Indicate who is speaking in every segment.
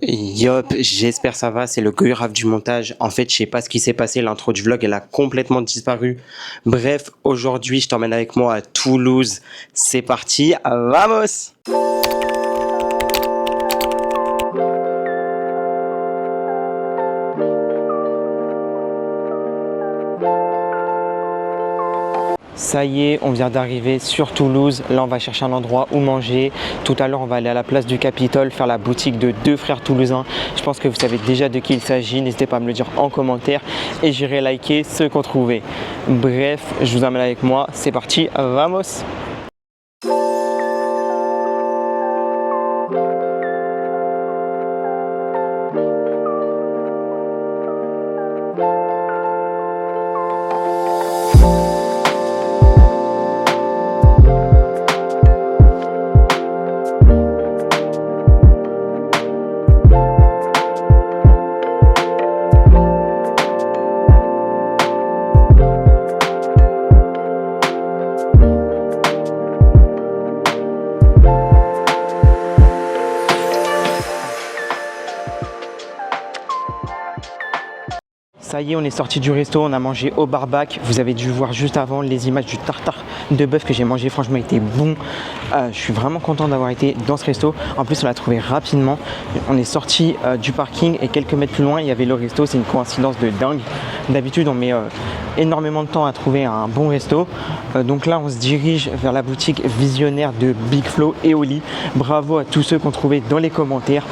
Speaker 1: Yop, j'espère ça va, c'est le Gourave du montage. En fait, je sais pas ce qui s'est passé, l'intro du vlog, elle a complètement disparu. Bref, aujourd'hui, je t'emmène avec moi à Toulouse. C'est parti, vamos! Ça y est, on vient d'arriver sur Toulouse. Là, on va chercher un endroit où manger. Tout à l'heure, on va aller à la place du Capitole faire la boutique de deux frères toulousains. Je pense que vous savez déjà de qui il s'agit. N'hésitez pas à me le dire en commentaire et j'irai liker ceux qu'on trouvait. Bref, je vous emmène avec moi. C'est parti, vamos! Ça y est, on est sorti du resto, on a mangé au Barbac. Vous avez dû voir juste avant les images du tartare de bœuf que j'ai mangé. Franchement, il était bon. Je suis vraiment content d'avoir été dans ce resto. En plus, on l'a trouvé rapidement. On est sorti du parking et quelques mètres plus loin, il y avait le resto. C'est une coïncidence de dingue. D'habitude, on met énormément de temps à trouver un bon resto. Donc là, on se dirige vers la boutique visionnaire de Big Flo et Oli. Bravo à tous ceux qu'on trouvait dans les commentaires.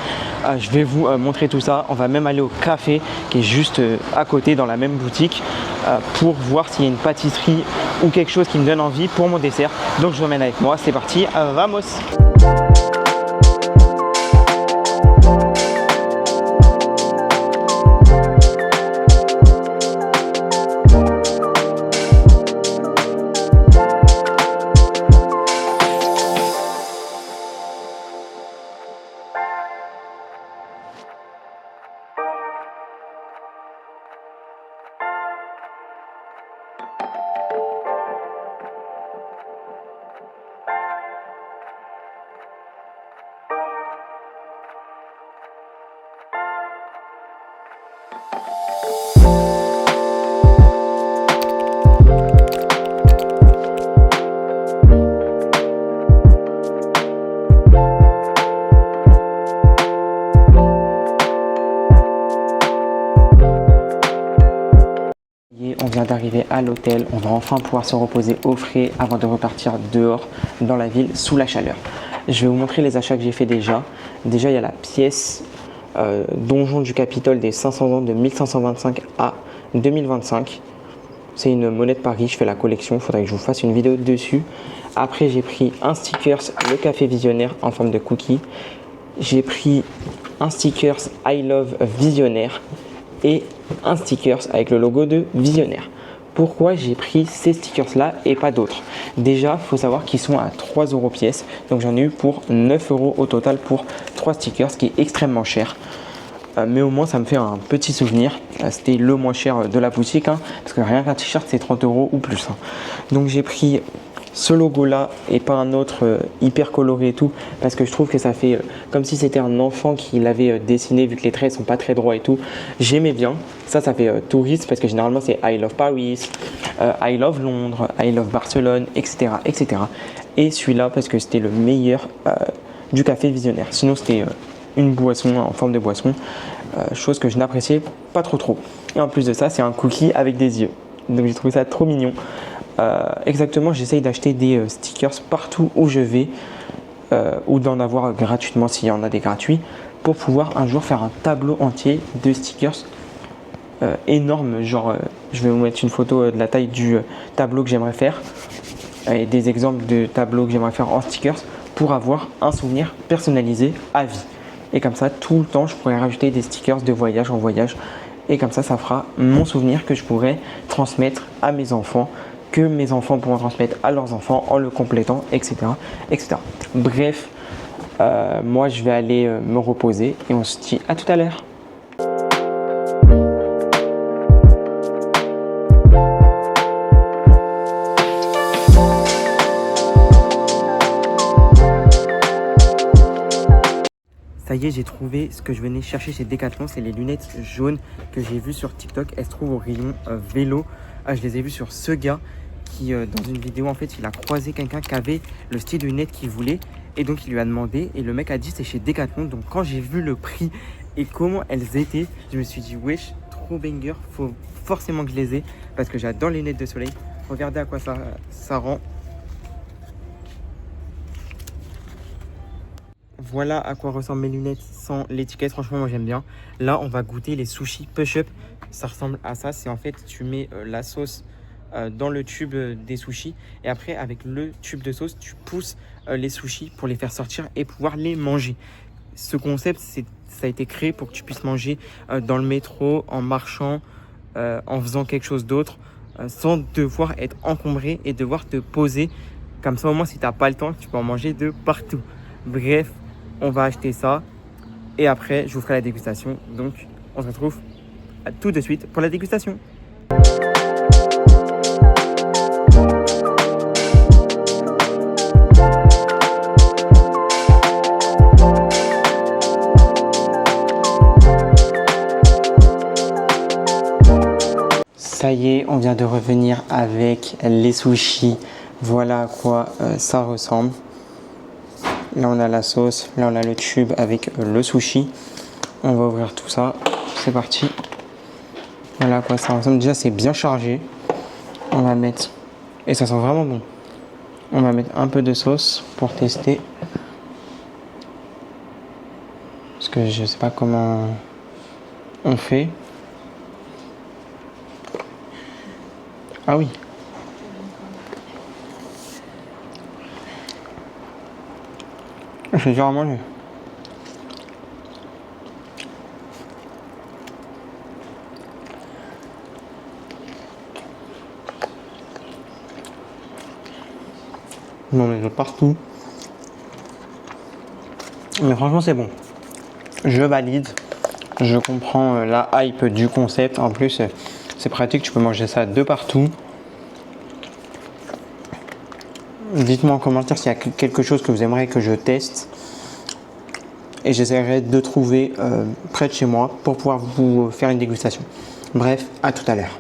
Speaker 1: Je vais vous montrer tout ça. On va même aller au café qui est juste à côté dans la même boutique pour voir s'il y a une pâtisserie ou quelque chose qui me donne envie pour mon dessert. Donc je vous emmène avec moi. C'est parti, vamos! On vient d'arriver à l'hôtel, on va enfin pouvoir se reposer au frais avant de repartir dehors dans la ville sous la chaleur. Je vais vous montrer les achats que j'ai fait déjà. Déjà, il y a la pièce Donjon du Capitole des 500 ans de 1525 à 2025. C'est une monnaie de Paris, je fais la collection, il faudrait que je vous fasse une vidéo dessus. Après, j'ai pris un stickers, le café visionnaire en forme de cookie. J'ai pris un stickers I Love Visionnaire et un stickers avec le logo de Visionnaire. Pourquoi j'ai pris ces stickers là et pas d'autres? Déjà, il faut savoir qu'ils sont à 3 € pièce, donc j'en ai eu pour 9 € au total pour 3 stickers, ce qui est extrêmement cher. Mais au moins ça me fait un petit souvenir. C'était le moins cher de la boutique, parce que rien qu'un t-shirt c'est 30 € ou plus. Donc j'ai pris ce logo là et pas un autre hyper coloré et tout, parce que je trouve que ça fait comme si c'était un enfant qui l'avait dessiné, vu que les traits sont pas très droits et tout. J'aimais bien. Ça fait touriste, parce que généralement c'est I love Paris, I love Londres, I love Barcelone, etc. etc. Et celui-là parce que c'était le meilleur du café visionnaire. Sinon c'était une boisson en forme de boisson, chose que je n'appréciais pas trop. Et en plus de ça, c'est un cookie avec des yeux. Donc j'ai trouvé ça trop mignon. Exactement, j'essaye d'acheter des stickers partout où je vais, ou d'en avoir gratuitement s'il y en a des gratuits, pour pouvoir un jour faire un tableau entier de stickers énorme. Genre, je vais vous mettre une photo de la taille du tableau que j'aimerais faire et des exemples de tableaux que j'aimerais faire en stickers pour avoir un souvenir personnalisé à vie. Et comme ça, tout le temps, je pourrais rajouter des stickers de voyage en voyage. Et comme ça fera mon souvenir que je pourrais transmettre à mes enfants, que mes enfants pourront transmettre à leurs enfants en le complétant, etc. etc. Bref, moi, je vais aller me reposer et on se dit à tout à l'heure. Ça y est, j'ai trouvé ce que je venais chercher chez Decathlon. C'est les lunettes jaunes que j'ai vues sur TikTok. Elles se trouvent au rayon vélo. Je les ai vues sur ce gars qui, dans une vidéo, en fait, il a croisé quelqu'un qui avait le style de lunettes qu'il voulait. Et donc, il lui a demandé. Et le mec a dit c'est chez Decathlon. Donc, quand j'ai vu le prix et comment elles étaient, je me suis dit wesh, trop banger. Faut forcément que je les ai parce que j'adore les lunettes de soleil. Regardez à quoi ça rend. Voilà à quoi ressemblent mes lunettes sans l'étiquette. Franchement, moi j'aime bien. Là, on va goûter les sushis push-up. Ça ressemble à ça. C'est en fait, tu mets la sauce dans le tube des sushis. Et après, avec le tube de sauce, tu pousses les sushis pour les faire sortir et pouvoir les manger. Ce concept, ça a été créé pour que tu puisses manger dans le métro, en marchant, en faisant quelque chose d'autre, sans devoir être encombré et devoir te poser. Comme ça, au moins, si tu n'as pas le temps, tu peux en manger de partout. Bref, on va acheter ça et après je vous ferai la dégustation. Donc on se retrouve tout de suite pour la dégustation. Ça y est, on vient de revenir avec les sushis. Voilà à quoi ça ressemble. Là, on a la sauce. Là, on a le tube avec le sushi. On va ouvrir tout ça. C'est parti. Voilà à quoi ça ressemble. Déjà, c'est bien chargé. On va mettre... Et ça sent vraiment bon. On va mettre un peu de sauce pour tester. Parce que je sais pas comment on fait. Ah oui. C'est dur à manger. On en met de partout. Mais franchement, c'est bon. Je valide. Je comprends la hype du concept. En plus, c'est pratique. Tu peux manger ça de partout. Dites-moi en commentaire s'il y a quelque chose que vous aimeriez que je teste. Et j'essaierai de trouver près de chez moi pour pouvoir vous faire une dégustation. Bref, à tout à l'heure.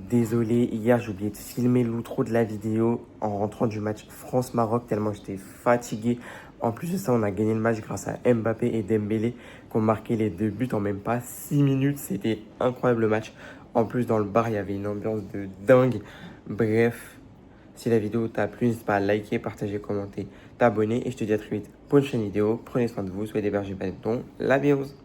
Speaker 1: Désolé, hier j'ai oublié de filmer l'outro de la vidéo en rentrant du match France-Maroc tellement j'étais fatigué. En plus de ça, on a gagné le match grâce à Mbappé et Dembélé qui ont marqué les 2 buts en même pas 6 minutes. C'était incroyable le match. En plus, dans le bar, il y avait une ambiance de dingue. Bref, si la vidéo t'a plu, n'hésite pas à liker, partager, commenter, t'abonner. Et je te dis à très vite pour une prochaine vidéo. Prenez soin de vous, soyez des bergers, pas de ton. La biose.